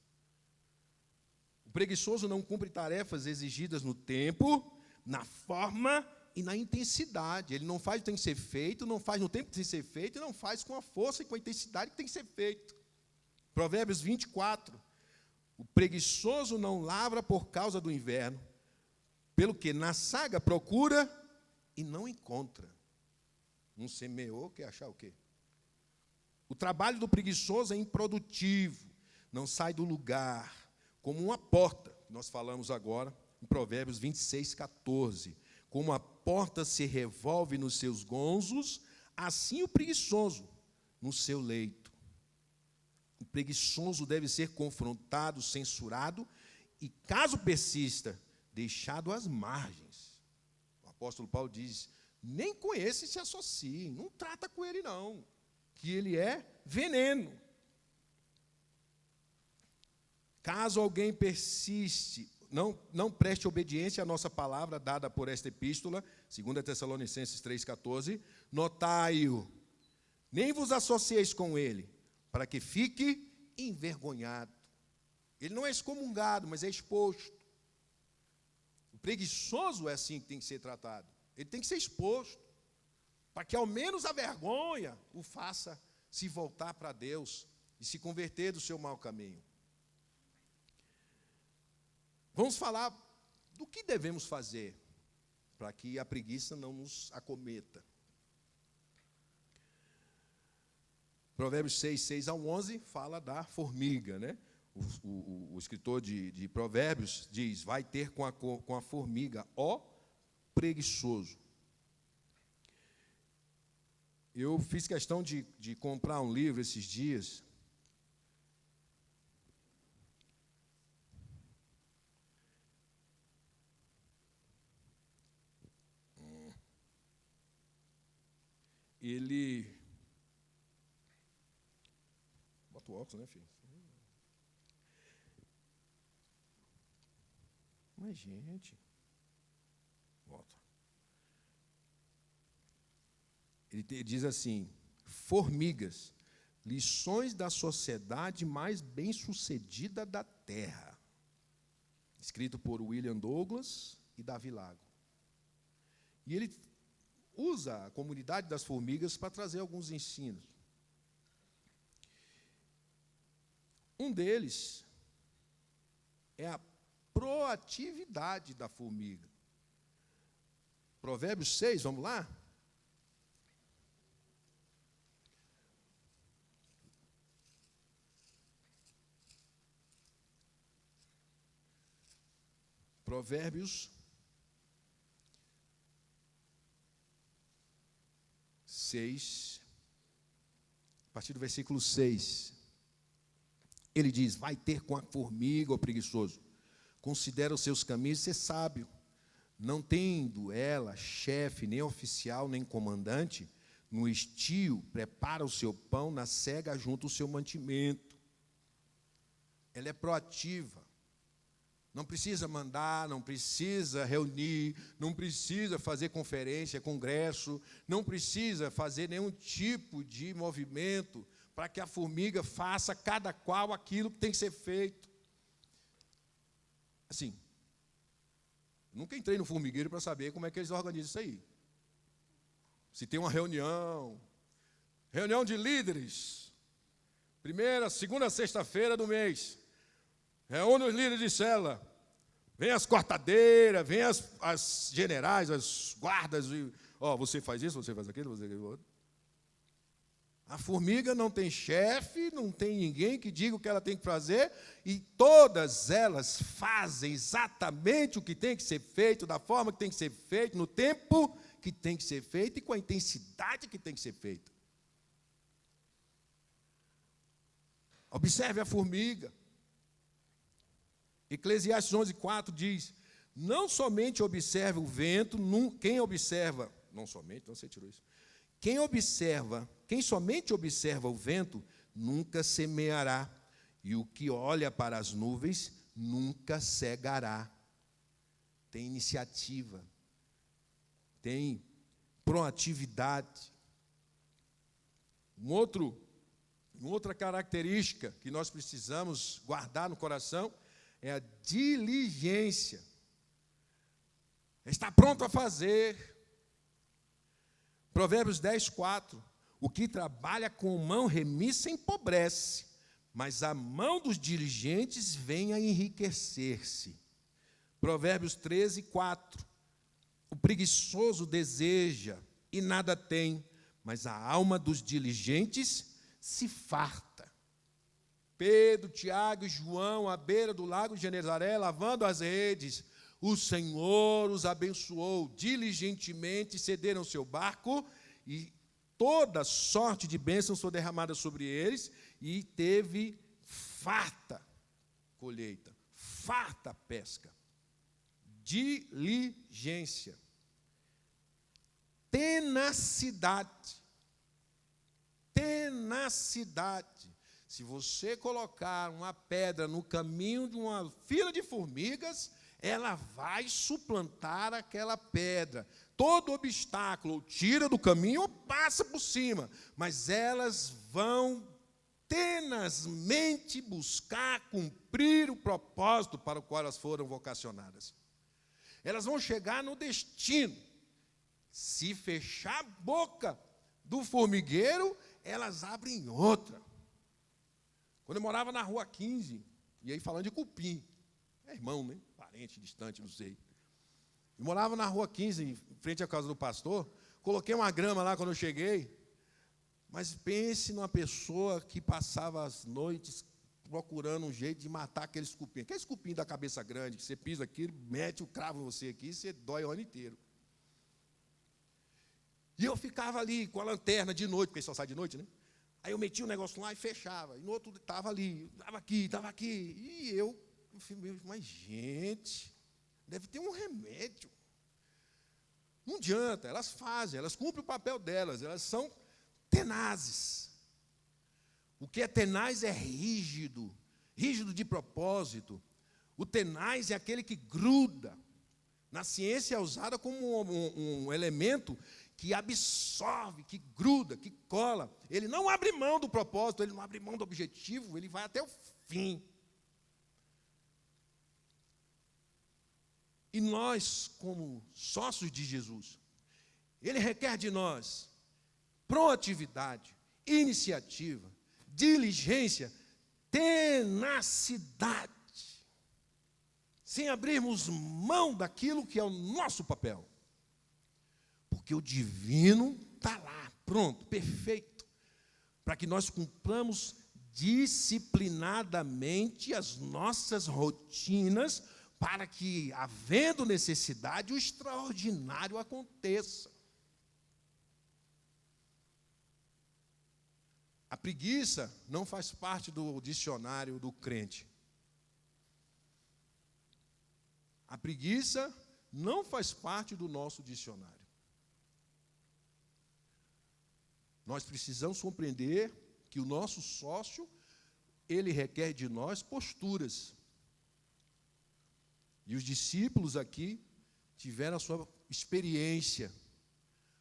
O preguiçoso não cumpre tarefas exigidas no tempo, na forma e na intensidade. Ele não faz o que tem que ser feito, não faz no tempo que tem que ser feito, e não faz com a força e com a intensidade que tem que ser feito. Provérbios 24. O preguiçoso não lavra por causa do inverno, pelo que na saga procura e não encontra. Não semeou, quer achar o quê? O trabalho do preguiçoso é improdutivo, não sai do lugar, como uma porta, nós falamos agora, em Provérbios 26, 14. Como a porta se revolve nos seus gonzos, assim o preguiçoso no seu leito. O preguiçoso deve ser confrontado, censurado e, caso persista, deixado às margens. O apóstolo Paulo diz, nem com esse se associe, não trata com ele não, que ele é veneno. Caso alguém persiste, não preste obediência à nossa palavra dada por esta epístola, 2 Tessalonicenses 3,14, notai-o, nem vos associeis com ele, para que fique envergonhado. Ele não é excomungado, mas é exposto. O preguiçoso é assim que tem que ser tratado. Ele tem que ser exposto, para que ao menos a vergonha o faça se voltar para Deus e se converter do seu mau caminho. Vamos falar do que devemos fazer para que a preguiça não nos acometa. Provérbios 6, 6 ao 11 fala da formiga, né? O escritor de Provérbios diz, vai ter com a formiga, ó preguiçoso. Eu fiz questão de comprar um livro esses dias. Ele... Bota o óculos, né, filho? Mas, gente... Volta. Ele diz assim: Formigas, lições da sociedade mais bem-sucedida da Terra. Escrito por William Douglas e Davi Lago. E ele usa a comunidade das formigas para trazer alguns ensinos. Um deles é a proatividade da formiga. Provérbios 6, vamos lá? Provérbios 6, a partir do versículo 6. Ele diz: vai ter com a formiga, ó preguiçoso, considera os seus caminhos e ser sábio. Não tendo ela chefe, nem oficial, nem comandante, no estio prepara o seu pão, na cega junta o seu mantimento. Ela é proativa. Não precisa mandar, não precisa reunir, não precisa fazer conferência, congresso, não precisa fazer nenhum tipo de movimento para que a formiga faça cada qual aquilo que tem que ser feito. Assim, nunca entrei no formigueiro para saber como é que eles organizam isso aí. Se tem uma reunião de líderes, primeira, segunda, sexta-feira do mês, reúne os líderes de célula, vem as cortadeiras, vem as generais, as guardas, você faz isso, você faz aquilo, você faz aquilo. A formiga não tem chefe, não tem ninguém que diga o que ela tem que fazer, e todas elas fazem exatamente o que tem que ser feito, da forma que tem que ser feito, no tempo que tem que ser feito e com a intensidade que tem que ser feita. Observe a formiga. Eclesiastes 11:4 diz: não somente observa o vento, quem observa, não somente, então você tirou isso. Quem somente observa o vento, nunca semeará, e o que olha para as nuvens, nunca cegará. Tem iniciativa, tem proatividade. Uma outra característica que nós precisamos guardar no coração é a diligência. Está pronto a fazer. Provérbios 10:4. O que trabalha com mão remissa empobrece, mas a mão dos diligentes vem a enriquecer-se. Provérbios 13:4. O preguiçoso deseja e nada tem, mas a alma dos diligentes se farta. Pedro, Tiago e João, à beira do lago de Genezaré, lavando as redes, o Senhor os abençoou diligentemente, cederam seu barco, e toda sorte de bênçãos foi derramada sobre eles, e teve farta colheita, farta pesca. Diligência. Tenacidade. Se você colocar uma pedra no caminho de uma fila de formigas, ela vai suplantar aquela pedra. Todo obstáculo ou tira do caminho ou passa por cima, mas elas vão tenazmente buscar cumprir o propósito para o qual elas foram vocacionadas. Elas vão chegar no destino. Se fechar a boca do formigueiro, elas abrem outra. Quando eu morava na Rua 15, e aí falando de cupim, é irmão, né? Parente distante, não sei. Eu morava na Rua 15, em frente à casa do pastor, coloquei uma grama lá quando eu cheguei, mas pense numa pessoa que passava as noites procurando um jeito de matar aqueles cupim. Aqueles cupim da cabeça grande, que você pisa aqui, mete o cravo em você aqui, e você dói o ano inteiro. E eu ficava ali com a lanterna de noite, porque só sai de noite, né? Aí eu metia o negócio lá e fechava. E no outro estava ali, estava aqui. E eu falei, mas gente, deve ter um remédio. Não adianta, elas fazem, elas cumprem o papel delas, elas são tenazes. O que é tenaz é rígido, rígido de propósito. O tenaz é aquele que gruda. Na ciência é usada como um elemento que absorve, que gruda, que cola. Ele não abre mão do propósito, ele não abre mão do objetivo, ele vai até o fim. E nós, como sócios de Jesus, ele requer de nós proatividade, iniciativa, diligência, tenacidade, sem abrirmos mão daquilo que é o nosso papel. Porque o divino está lá, pronto, perfeito, para que nós cumpramos disciplinadamente as nossas rotinas, para que, havendo necessidade, o extraordinário aconteça. A preguiça não faz parte do dicionário do crente. A preguiça não faz parte do nosso dicionário. Nós precisamos compreender que o nosso sócio, ele requer de nós posturas. E os discípulos aqui tiveram a sua experiência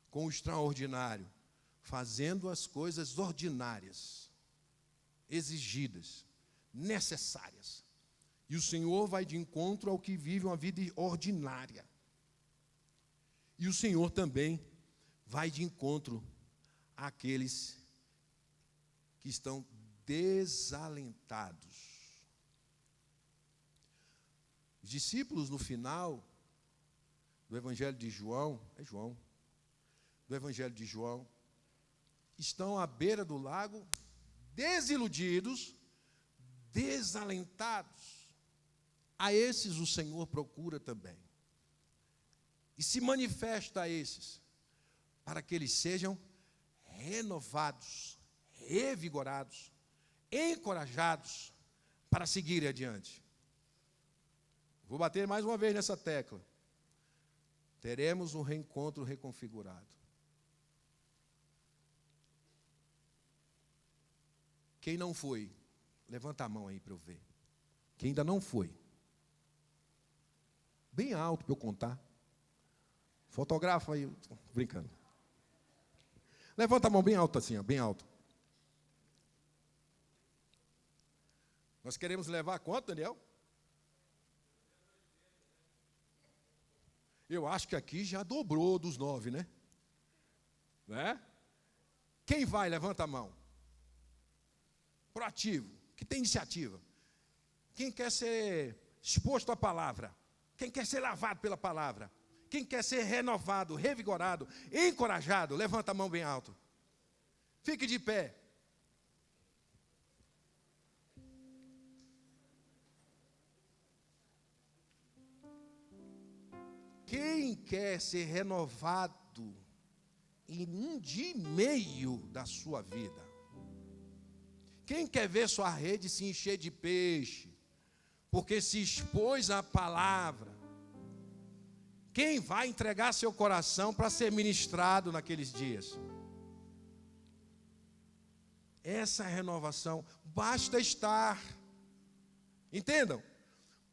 com o extraordinário, fazendo as coisas ordinárias, exigidas, necessárias. E o Senhor vai de encontro ao que vive uma vida ordinária. E o Senhor também vai de encontro àqueles que estão desalentados. Os discípulos, no final do Evangelho de João, do Evangelho de João, estão à beira do lago, desiludidos, desalentados. A esses o Senhor procura também. E se manifesta a esses, para que eles sejam renovados, revigorados, encorajados para seguirem adiante. Vou bater mais uma vez nessa tecla. Teremos um reencontro reconfigurado. Quem não foi, levanta a mão aí para eu ver. Quem ainda não foi. Bem alto para eu contar. Fotografa aí, brincando. Levanta a mão bem alto assim, ó, bem alto. Nós queremos levar quanto, Daniel? Eu acho que aqui já dobrou dos 9, né? Né? Quem vai, levanta a mão. Proativo, que tem iniciativa. Quem quer ser exposto à palavra. Quem quer ser lavado pela palavra. Quem quer ser renovado, revigorado, encorajado, levanta a mão bem alto. Fique de pé. Quem quer ser renovado em um dia e meio da sua vida? Quem quer ver sua rede se encher de peixe, porque se expôs à palavra? Quem vai entregar seu coração para ser ministrado naqueles dias? Essa renovação, basta estar. Entendam?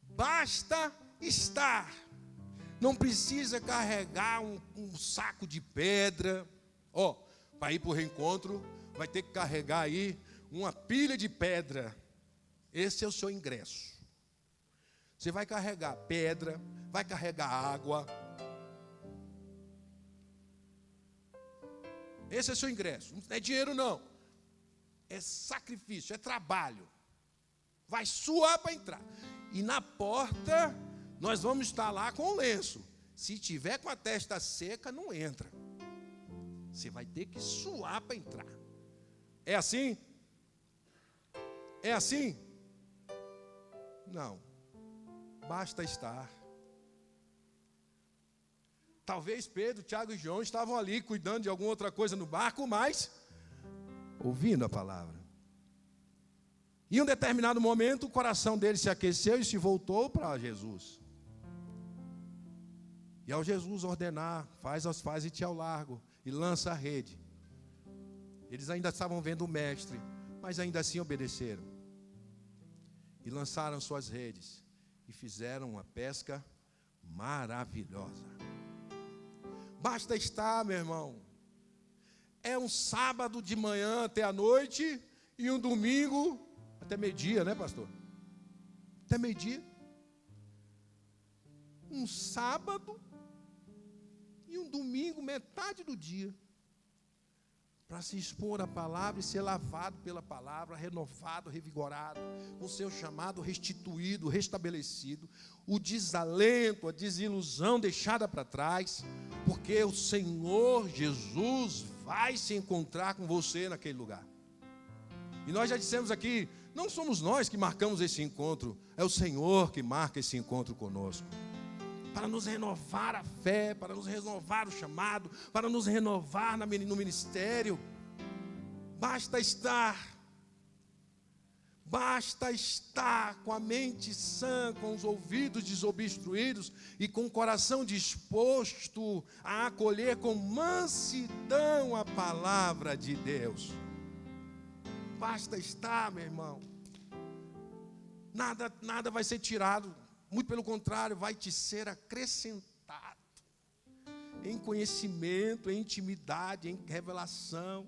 Basta estar. Não precisa carregar um saco de pedra. Para ir para o reencontro, vai ter que carregar aí uma pilha de pedra. Esse é o seu ingresso. Você vai carregar pedra, vai carregar água. Esse é o seu ingresso. Não é dinheiro, não. É sacrifício, é trabalho. Vai suar para entrar. E na porta, nós vamos estar lá com o lenço. Se tiver com a testa seca, não entra. Você vai ter que suar para entrar. É assim? É assim? Não. Basta estar. Talvez Pedro, Tiago e João estavam ali cuidando de alguma outra coisa no barco, mas ouvindo a palavra. Em um determinado momento, o coração dele se aqueceu e se voltou para Jesus. E ao Jesus ordenar, faze-te ao largo e lança a rede. Eles ainda estavam vendo o mestre, mas ainda assim obedeceram. E lançaram suas redes e fizeram uma pesca maravilhosa. Basta estar, meu irmão. É um sábado de manhã até a noite e um domingo até meio-dia, né, pastor? Até meio-dia. Um sábado e um domingo, metade do dia, para se expor à palavra e ser lavado pela palavra, renovado, revigorado, com o seu chamado restituído, restabelecido, o desalento, a desilusão deixada para trás, porque o Senhor Jesus vai se encontrar com você naquele lugar. E nós já dissemos aqui, não somos nós que marcamos esse encontro, é o Senhor que marca esse encontro conosco. Para nos renovar a fé, para nos renovar o chamado, para nos renovar no ministério. Basta estar com a mente sã, com os ouvidos desobstruídos e com o coração disposto a acolher com mansidão a palavra de Deus. Basta estar, meu irmão. Nada vai ser tirado. Muito pelo contrário, vai te ser acrescentado em conhecimento, em intimidade, em revelação,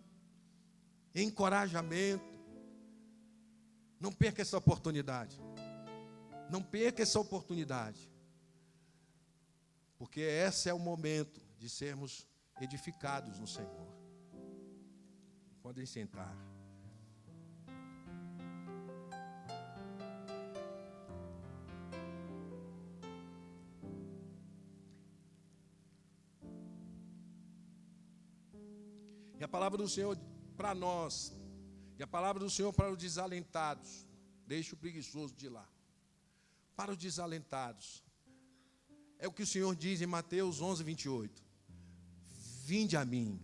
em encorajamento. Não perca essa oportunidade. Não perca essa oportunidade. Porque esse é o momento de sermos edificados no Senhor. Podem sentar. E a palavra do Senhor para nós, e a palavra do Senhor para os desalentados, deixa o preguiçoso de lá. Para os desalentados, é o que o Senhor diz em Mateus 11, 28. Vinde a mim,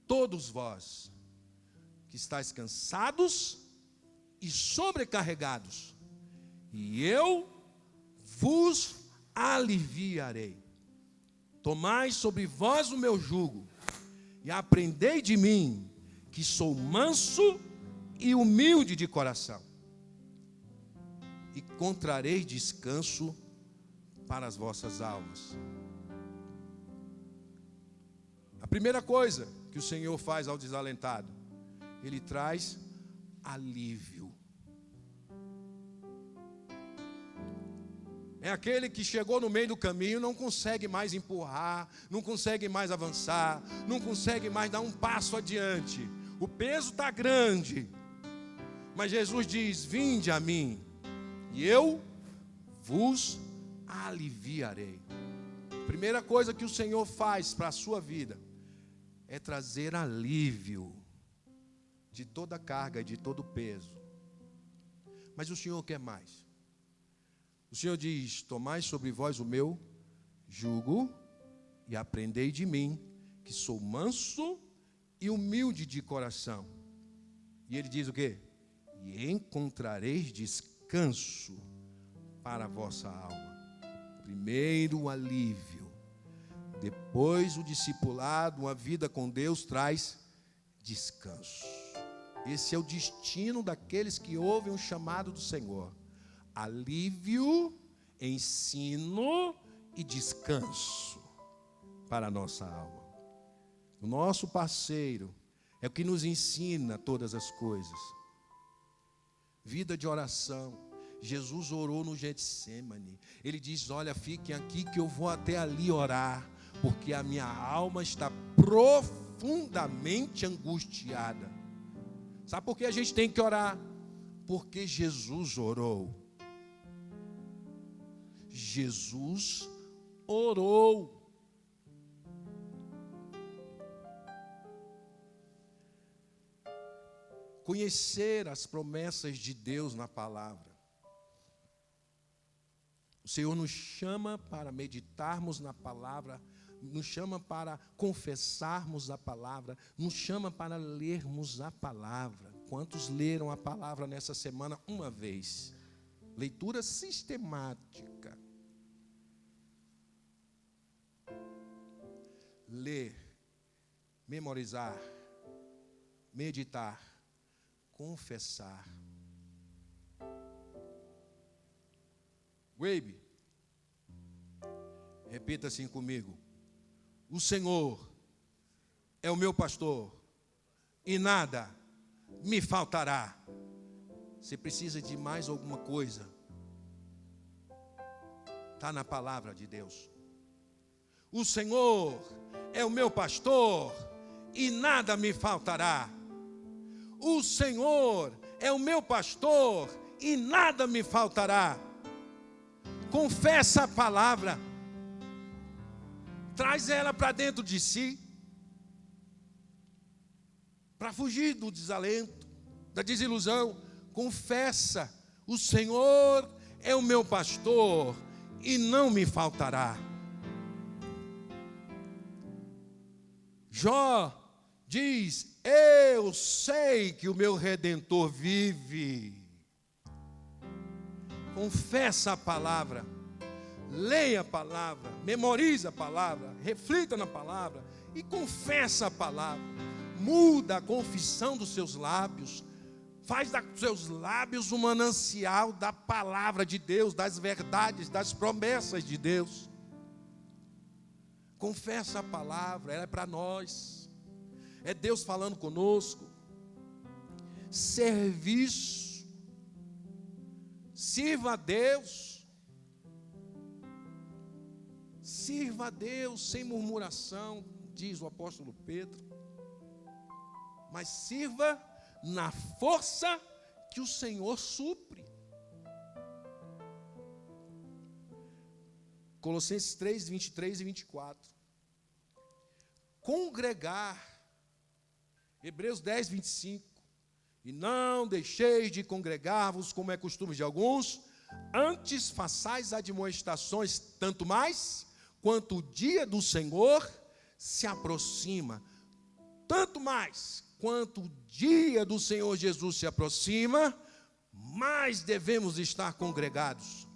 todos vós, que estáis cansados e sobrecarregados, e eu vos aliviarei. Tomai sobre vós o meu jugo, e aprendei de mim, que sou manso e humilde de coração, e encontrareis descanso para as vossas almas. A primeira coisa que o Senhor faz ao desalentado, Ele traz alívio. É aquele que chegou no meio do caminho, não consegue mais empurrar, não consegue mais avançar, não consegue mais dar um passo adiante. O peso está grande. Mas Jesus diz, vinde a mim, e eu vos aliviarei. Primeira coisa que o Senhor faz para a sua vida, é trazer alívio de toda a carga, de todo o peso. Mas o Senhor quer mais. O Senhor diz, tomai sobre vós o meu jugo e aprendei de mim, que sou manso e humilde de coração. E Ele diz o quê? E encontrareis descanso para a vossa alma. Primeiro o alívio, depois o discipulado, uma vida com Deus traz descanso. Esse é o destino daqueles que ouvem o chamado do Senhor. Alívio, ensino e descanso para a nossa alma. O nosso parceiro é o que nos ensina todas as coisas. Vida de oração. Jesus orou no Getsemane. Ele diz, olha, fiquem aqui que eu vou até ali orar, porque a minha alma está profundamente angustiada. Sabe por que a gente tem que orar? Porque Jesus orou. Jesus orou. Conhecer as promessas de Deus na palavra. O Senhor nos chama para meditarmos na palavra, nos chama para confessarmos a palavra, nos chama para lermos a palavra. Quantos leram a palavra nessa semana uma vez? Leitura sistemática. Ler, memorizar, meditar, confessar. Wabe, repita assim comigo: o Senhor é o meu pastor e nada me faltará. Você precisa de mais alguma coisa? Está na palavra de Deus. O Senhor é o meu pastor e nada me faltará. O Senhor é o meu pastor e nada me faltará. Confessa a palavra, traz ela para dentro de si, para fugir do desalento, da desilusão. Confessa: o Senhor é o meu pastor e não me faltará. Jó diz: eu sei que o meu Redentor vive. Confessa a palavra, leia a palavra, memorize a palavra, reflita na palavra e confessa a palavra. Muda a confissão dos seus lábios, faz dos seus lábios um manancial da palavra de Deus, das verdades, das promessas de Deus. Confessa a palavra, ela é para nós, é Deus falando conosco. Serviço. Sirva a Deus. Sirva a Deus sem murmuração, diz o apóstolo Pedro. Mas sirva na força que o Senhor supre. Colossenses 3, 23 e 24. Congregar. Hebreus 10, 25. E não deixeis de congregar-vos, como é costume de alguns, antes façais admoestações, tanto mais, quanto o dia do Senhor se aproxima. Tanto mais, quanto o dia do Senhor Jesus se aproxima, mais devemos estar congregados.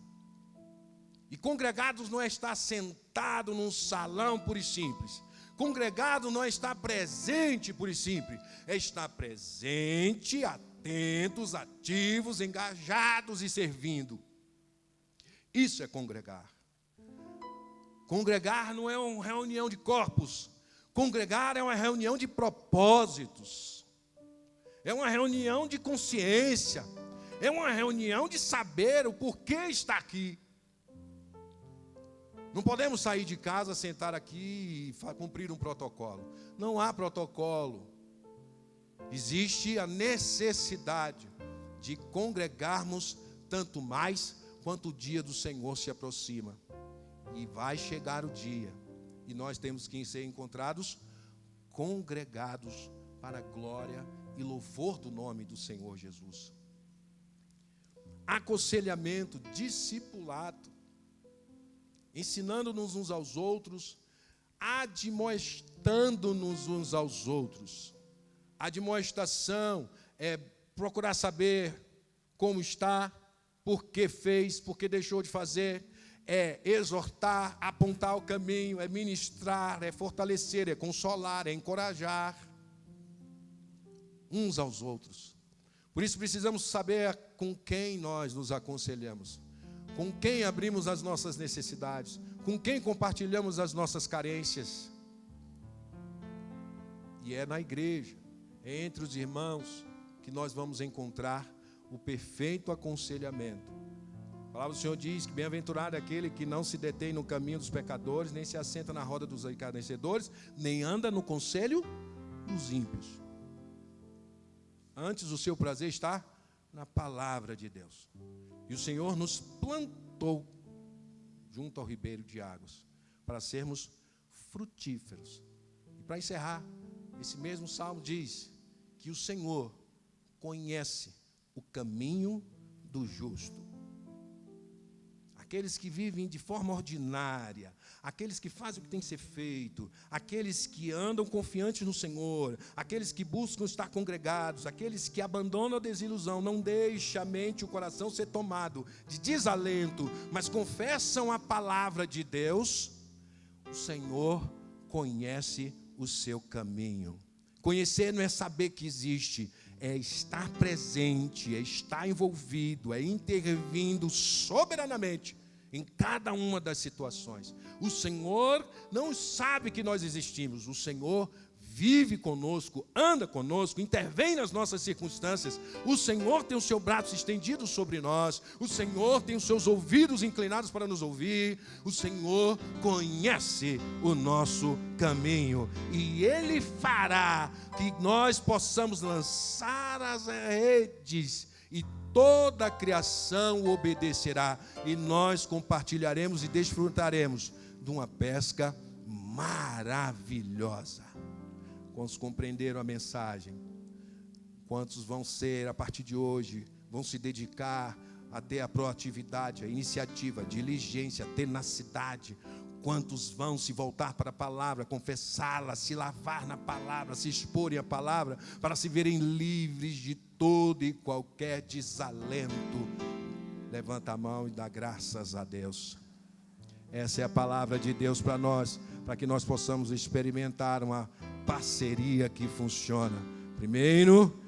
E congregados não é estar sentado num salão puro e simples. Congregado não é estar presente puro e simples, é estar presente, atentos, ativos, engajados e servindo. Isso é congregar. Congregar não é uma reunião de corpos. Congregar é uma reunião de propósitos. É uma reunião de consciência. É uma reunião de saber o porquê está aqui. Não podemos sair de casa, sentar aqui e cumprir um protocolo. Não há protocolo. Existe a necessidade de congregarmos tanto mais quanto o dia do Senhor se aproxima. E vai chegar o dia. E nós temos que ser encontrados congregados para a glória e louvor do nome do Senhor Jesus. Aconselhamento, discipulado. Ensinando-nos uns aos outros, admoestando-nos uns aos outros. Admoestação é procurar saber como está, por que fez, por que deixou de fazer. É exortar, apontar o caminho, é ministrar, é fortalecer, é consolar, é encorajar uns aos outros. Por isso precisamos saber com quem nós nos aconselhamos. Com quem abrimos as nossas necessidades, com quem compartilhamos as nossas carências. E é na igreja, é entre os irmãos, que nós vamos encontrar o perfeito aconselhamento. A palavra do Senhor diz que bem-aventurado é aquele que não se detém no caminho dos pecadores, nem se assenta na roda dos escarnecedores, nem anda no conselho dos ímpios. Antes o seu prazer está na palavra de Deus. E o Senhor nos plantou junto ao ribeiro de águas para sermos frutíferos. E para encerrar, esse mesmo salmo diz que o Senhor conhece o caminho do justo. aqueles que vivem de forma ordinária, aqueles que fazem o que tem que ser feito, aqueles que andam confiantes no Senhor, aqueles que buscam estar congregados, aqueles que abandonam a desilusão, não deixam a mente e o coração ser tomado de desalento, mas confessam a palavra de Deus, o Senhor conhece o seu caminho. Conhecer não é saber que existe, é estar presente, é estar envolvido, é intervindo soberanamente em cada uma das situações. O Senhor não sabe que nós existimos, o Senhor vive conosco, anda conosco, intervém nas nossas circunstâncias. O Senhor tem o seu braço estendido sobre nós, o Senhor tem os seus ouvidos inclinados para nos ouvir, o Senhor conhece o nosso caminho e Ele fará que nós possamos lançar as redes e toda a criação obedecerá e nós compartilharemos e desfrutaremos de uma pesca maravilhosa. Quantos compreenderam a mensagem? Quantos vão ser, a partir de hoje, vão se dedicar a ter a proatividade, a iniciativa, a diligência, a tenacidade? Quantos vão se voltar para a palavra, confessá-la, se lavar na palavra, se exporem à palavra, para se verem livres de todo e qualquer desalento? Levanta a mão e dá graças a Deus. Essa é a palavra de Deus para nós, para que nós possamos experimentar uma parceria que funciona. Primeiro,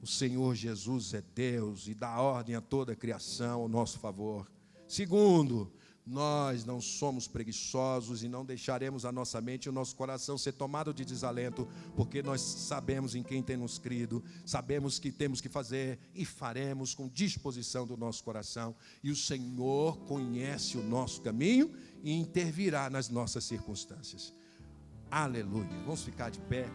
o Senhor Jesus é Deus e dá ordem a toda a criação ao nosso favor. Segundo, nós não somos preguiçosos e não deixaremos a nossa mente e o nosso coração ser tomado de desalento, porque nós sabemos em quem temos crido, sabemos que temos que fazer e faremos com disposição do nosso coração. E o Senhor conhece o nosso caminho e intervirá nas nossas circunstâncias. Aleluia. Vamos ficar de pé.